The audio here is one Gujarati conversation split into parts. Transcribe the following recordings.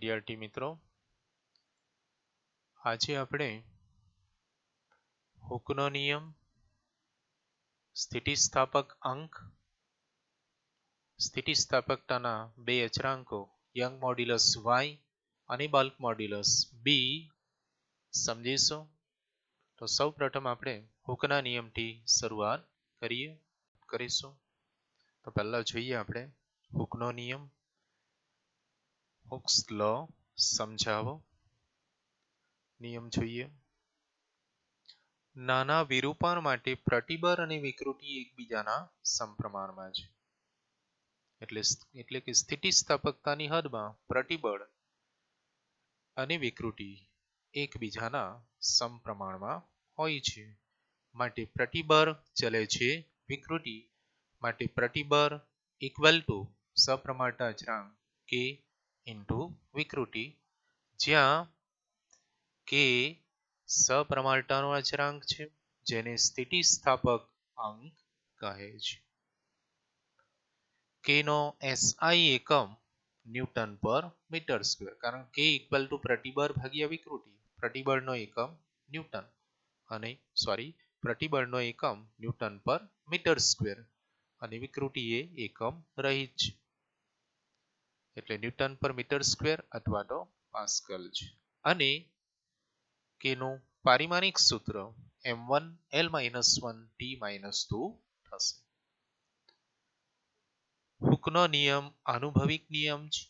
વિદ્યાર્થી મિત્રો, આજે આપણે હુકનો નિયમ, સ્થિતિસ્થાપક અંક, સ્થિતિસ્થાપકતાના બે અચળાંકો યંગ મોડ્યુલસ y અને બલ્ક મોડ્યુલસ b સમજીશું. તો સૌપ્રથમ આપણે હુકના નિયમથી શરૂઆત કરીશું. તો પહેલા જોઈએ આપણે હુકનો નિયમ. હુક્સ લો સમજાવો. નિયમ જોઈએ. નાના વિરૂપણ માટે પ્રતિબળ અને વિકૃતિ એકબીજાના સમપ્રમાણમાં છે. એટલે કે સ્થિતિસ્થાપકતાની હદમાં પ્રતિબળ અને વિકૃતિ એકબીજાના સમપ્રમાણમાં હોય છે. માટે પ્રતિબળ ચલે છે વિકૃતિ માટે પ્રતિબળ ઇક્વલ ટુ સપ્રમાણતા અચળાંક k ઇન્ટુ વિકૃતિ, જ્યાં k સપ્રમાણતાનો અચળાંક છે, જેને સ્થિતિસ્થાપક અંક કહે છે. k નો SI એકમ ન્યૂટન પર મીટર સ્ક્વેર, કારણ k ઇક્વલ ટુ પ્રતિબળ ભાગ્યા વિકૃતિ. પ્રતિબળનો એકમ ન્યૂટન પ્રતિબળનો એકમ ન્યૂટન પર મીટર સ્ક્વેર અને વિકૃતિ એ એકમ રહિત છે, એટલે ન્યૂટન પર મીટર સ્ક્વેર અથવા તો પાસ્કલ છે. અને k નું પારિમાણિક સૂત્ર m1L-1T-2 થશે. હુકનો નિયમ આનુભવિક નિયમ છે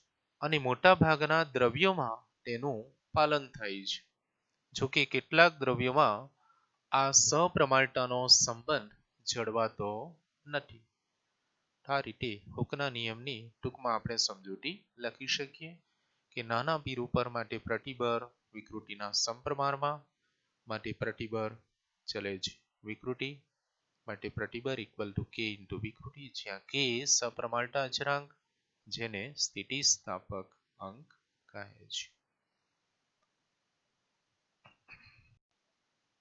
અને મોટા ભાગના દ્રવ્યોમાં તેનું પાલન થાય છે. જોકે કેટલાક દ્રવ્યોમાં આ સપ્રમાણતાનો સંબંધ જળવાતો નથી. આ રીતે હુકના નિયમની ટૂંકમાં આપણે સમજૂતી લખી શકીએ કે નાના વિરૂપણ માટે પ્રતિબળ વિકૃતિના સમપ્રમાણમાં, માટે પ્રતિબળ ચલે છે વિકૃતિ માટે પ્રતિબળ ઇક્વલ ટુ k ઇન્ટુ વિકૃતિ, જ્યાં k સપ્રમાણતા અચળાંક, જેને સ્થિતિસ્થાપક અંક કહે છે.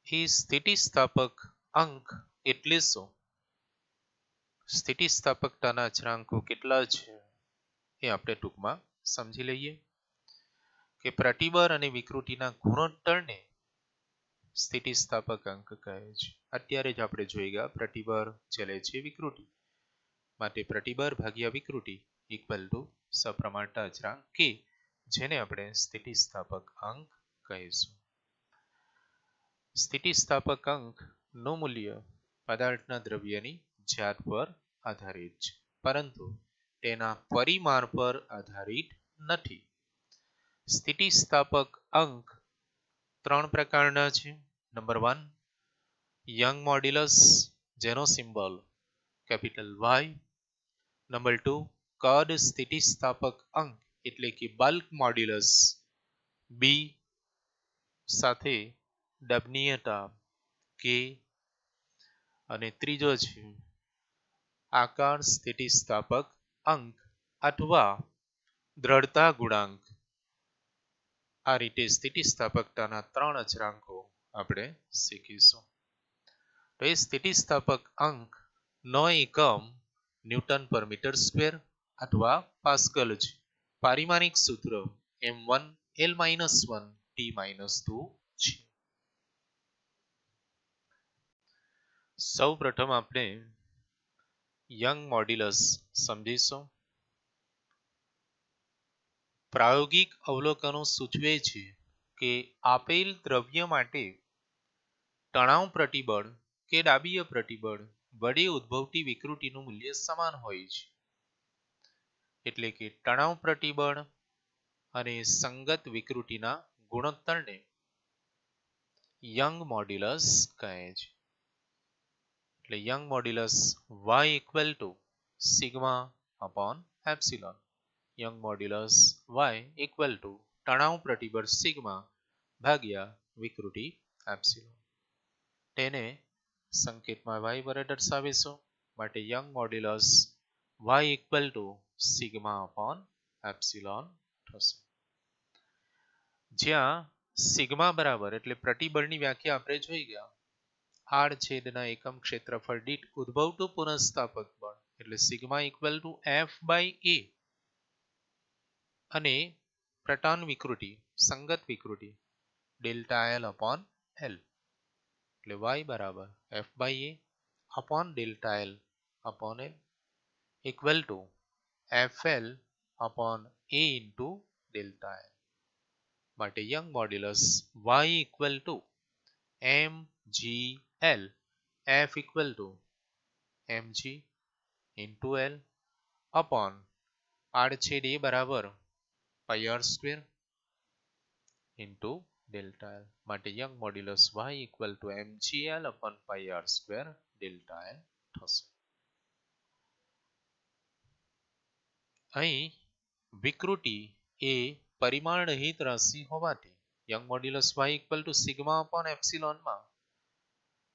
એ સ્થિતિસ્થાપક અંક એટલે શું? સ્થિતિસ્થાપકતાના અચળાંકો કેટલા છે એ આપણે ટૂંકમાં સમજી લઈએ કે પ્રતિબળ અને વિકૃતિના ગુણોત્તરને સ્થિતિસ્થાપક અંક કહે છે. અત્યારે જ આપણે જોઈ ગયા પ્રતિબળ ચલે છે વિકૃતિ માટે પ્રતિબળ ભાગ્યા વિકૃતિ ઇક્વલ ટુ સપ્રમાણતા અચળાંક k, જેને આપણે સ્થિતિસ્થાપક અંક કહીશું. સ્થિતિસ્થાપક અંક નું મૂલ્ય પદાર્થના દ્રવ્યની જાત પર આધારિત છે, પરંતુ તેના પરિમાણ પર આધારિત નથી. સ્થિતિસ્થાપક અંક ત્રણ પ્રકારના છે. નંબર 1 યંગ મોડ્યુલસ, જેનો સિમ્બોલ કેપિટલ Y. નંબર 2 કદ સ્થિતિસ્થાપક અંક એટલે કે બલ્ક મોડ્યુલસ B સાથે દબનીયતા k. અને ત્રીજો છે આકાર સ્થિતિસ્થાપક અંક અથવા દ્રઢતા ગુણાંક. આ રીતે સ્થિતિસ્થાપકતાના ત્રણ અચળાંકો આપણે શીખીશું. તો એ સ્થિતિસ્થાપક અંક નો એકમ ન્યૂટન પર મીટર સ્ક્વેર અથવા પાસ્કલ છે. પારિમાણિક સૂત્ર m1L-1T-2 છે. સૌપ્રથમ આપણે યંગ મોડ્યુલસ સમજીશું. પ્રાયોગિક અવલોકનો સૂચવે છે કે આપેલ દ્રવ્ય માટે તણાવ પ્રતિબળ કે દાબીય પ્રતિબળ વડે ઉદ્ભવતી વિકૃતિનું મૂલ્ય સમાન હોય છે. એટલે કે તણાવ પ્રતિબળ અને સંગત વિકૃતિના ગુણોત્તરને યંગ મોડ્યુલસ કહે છે. એટલે young modulus y equal to sigma upon epsilon. Young modulus y equal two તણાવ પ્રતિબળ સિગ્મા ભાગ્યા વિકૃતિ એપ્સિલોન. તેને સંકેતમાં y વડે દર્શાવીશું, માટે Young modulus y equal to sigma upon epsilon થશે. જ્યાં સિગ્મા બરાબર એટલે પ્રતિબળની વ્યાખ્યા આપણે જોઈ ગયા, આડછેદના એકમ ક્ષેત્રફળ દીઠ ઉદ્ભવતું પુનઃસ્થાપક બળ, એટલે sigma equal to F by A. અને પ્રટાન વિકૃતિ સંગત વિકૃતિ ડેલ્ટા એલ અપોન એલ એટલે y બરાબર f by a upon delta L upon L equal to fl upon a into delta L માટે Young modulus y equal to mgl f equal to mg into l upon આડછેદ a બરાબર pi R square into delta L માટે Young modulus y equal to mgl upon pi R square delta L થશે. અહીં વિકૃતિ એ પરિમાણ રહિત રાશિ હોવાથી Young modulus y equal to sigma upon એપ્સિલોનમાં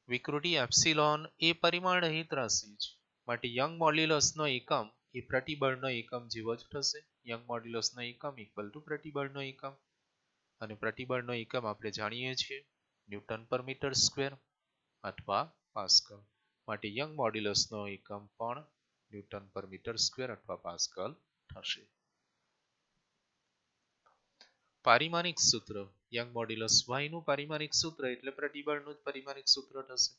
વિકૃતિ એપ્સિલોન એ પરિમાણ રહિત રાશિ છે માટે યંગ મોડ્યુલસનો એકમ એ પ્રતિબળનો એકમ જેવો જ થશે. યંગ મોડ્યુલસનો એકમ ઇક્વલ ટુ પ્રતિબળનો એકમ અને પ્રતિબળનો એકમ આપણે જાણીએ છીએ ન્યૂટન પર મીટર સ્ક્વેર અથવા પાસ્કલ માટે યંગ મોડ્યુલસનો એકમ પણ ન્યૂટન પર મીટર સ્ક્વેર અથવા પાસ્કલ થશે. પારિમાણિક સૂત્ર યંગ મોડ્યુલસ y નું પારિમાણિક સૂત્ર એટલે પ્રતિબળનું જ પારિમાણિક સૂત્ર થશે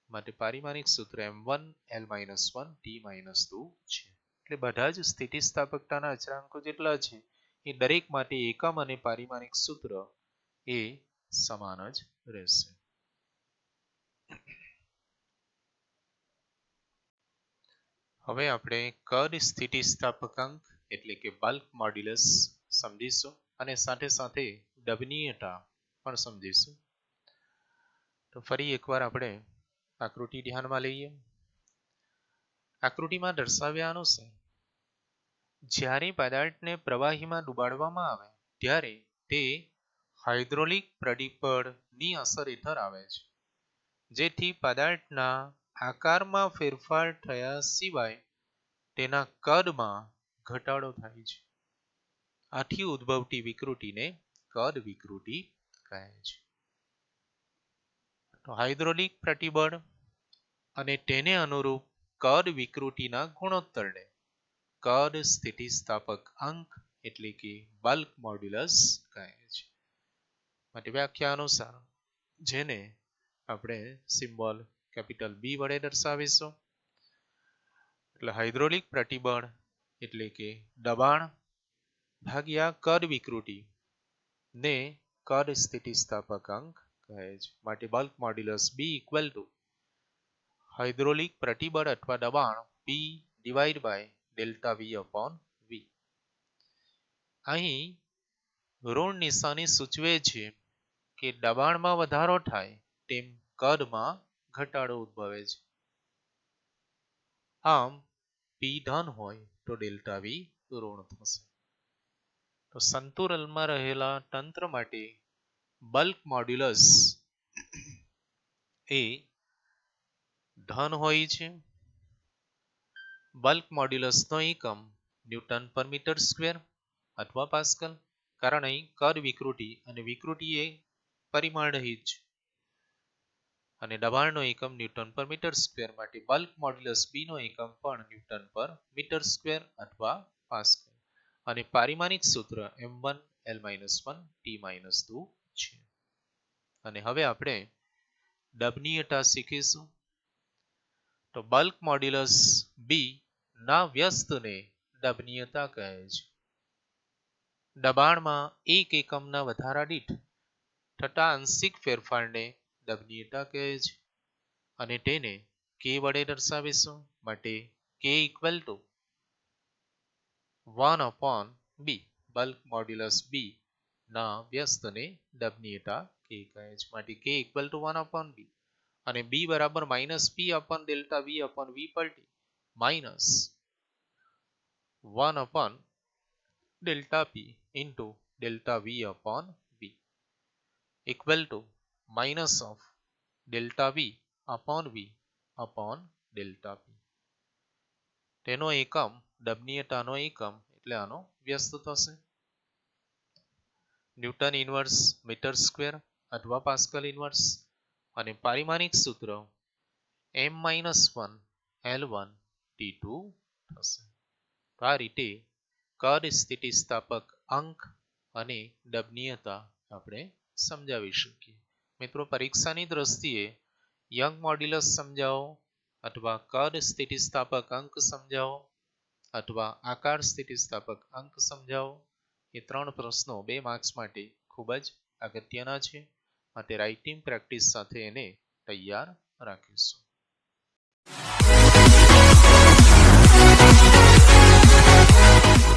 માટે પારિમાણિક સૂત્ર m1 l-1 t-2 છે એટલે બધા જ સ્થિતિસ્થાપકતાના અચળાંકો જેટલા છે એ દરેક માટે એકમ અને પારિમાણિક સૂત્ર એ સમાન જ રહેશે. હવે આપણે કદ સ્થિતિસ્થાપકાંક એટલે કે બલ્ક મોડ્યુલસ સમજીશું અને સાથે સાથે દબનીયતા પણ સમજીશું. તો ફરી એકવાર આપણે આકૃતિ ધ્યાનમાં લઈએ. આકૃતિમાં દર્શાવ્યા અનુસાર જ્યારે પદાર્થને પ્રવાહીમાં ડુબાડવામાં આવે ત્યારે તે હાઇડ્રોલિક પ્રતિબળની અસર હેઠળ આવે છે જેથી પદાર્થના આકારમાં ફેરફાર થયા સિવાય તેના કદમાં ઘટાડો થાય છે. આથી ઉદ્ભવતી વિકૃતિને કદ વિકૃતિ કહે છે. તો હાઇડ્રોલિક પ્રતિબળ અને તેને અનુરૂપ કદ વિકૃતિના ગુણોત્તરને કદ સ્થિતિસ્થાપક અંક એટલે કે બલ્ક મોડ્યુલસ કહે છે. માટે વ્યાખ્યા અનુસાર જેને આપણે સિમ્બોલ કેપિટલ B વડે દર્શાવીશું એટલે હાઇડ્રોલિક પ્રતિબળ એટલે કે દબાણ ભાગ્યા કદ વિકૃતિ ને કદ સ્થિતિસ્થાપક અંક કહે છે. માટે bulk modulus B equal to hydraulic પ્રતિબળ અથવા દબાણ P divide by delta V upon V. અહીં ઋણ નિશાની સૂચવે છે કે દબાણમાં વધારો થાય તેમ કદમાં ઘટાડો ઉદ્ભવે છે. આમ P ધન હોય તો ડેલ્ટા V ઋણ થશે. તો સંતુલનમાં રહેલા તંત્ર માટે બલ્ક મોડ્યુલસ એ ધન હોય છે. બલ્ક મોડ્યુલસનો એકમ ન્યૂટન પર મીટર સ્ક્વેર અથવા પાસ્કલ કારણ અહીં કદ વિકૃતિ અને વિકૃતિ એ પરિમાણ રહિત છે અને દબાણનો એકમ ન્યૂટન પર મીટર સ્ક્વેર માટે બલ્ક મોડ્યુલસ B નો એકમ પણ ન્યૂટન પર મીટર સ્ક્વેર અથવા પાસ્કલ અને પારિમાણિક સૂત્ર m1 l-1 t-2 છે. અને હવે આપણે દબનીયતા શીખીશું. તો બલ્ક મોડ્યુલસ B ના વ્યસ્તને દબનીયતા કહે છે. દબાણમાં એક એકમના વધારા દીઠ થતા આંશિક ફેરફારને દબનીયતા કહે છે અને તેને K વડે દર્શાવીશું માટે K equal to 1 upon B bulk modulus B ના વ્યસ્તને દબનીયતા K કહે છે માટે K equal to 1 upon B અને B બરાબર minus P upon delta V upon V પર T minus 1 upon delta P into delta V upon V equal to minus of delta V upon V upon delta P. તેનો એકમ દબનીયતાનો એકમ એટલે આનો વ્યસ્ત થશે. ન્યૂટન ઇન્વર્સ મીટર સ્ક્વેર અથવા પાસ્કલ ઇન્વર્સ અને પારિમાણિક સૂત્ર m-1 l1 t2 થશે. આ રીતે કદ સ્થિતિસ્થાપક અંક અને દબનીયતા આપણે સમજાવી શકીએ. મિત્રો, પરીક્ષાની દ્રષ્ટિએ યંગ મોડ્યુલસ સમજાવો અથવા કદ સ્થિતિસ્થાપક અંક સમજાવો અથવા આકાર સ્થિતિસ્થાપક અંક સમજાવો, એ 3 પ્રશ્નો 2 માર્ક્સ માટે ખૂબ જ અગત્યના છે. માટે રાઇટિંગ પ્રેક્ટિસ સાથે એને તૈયાર રાખીશું.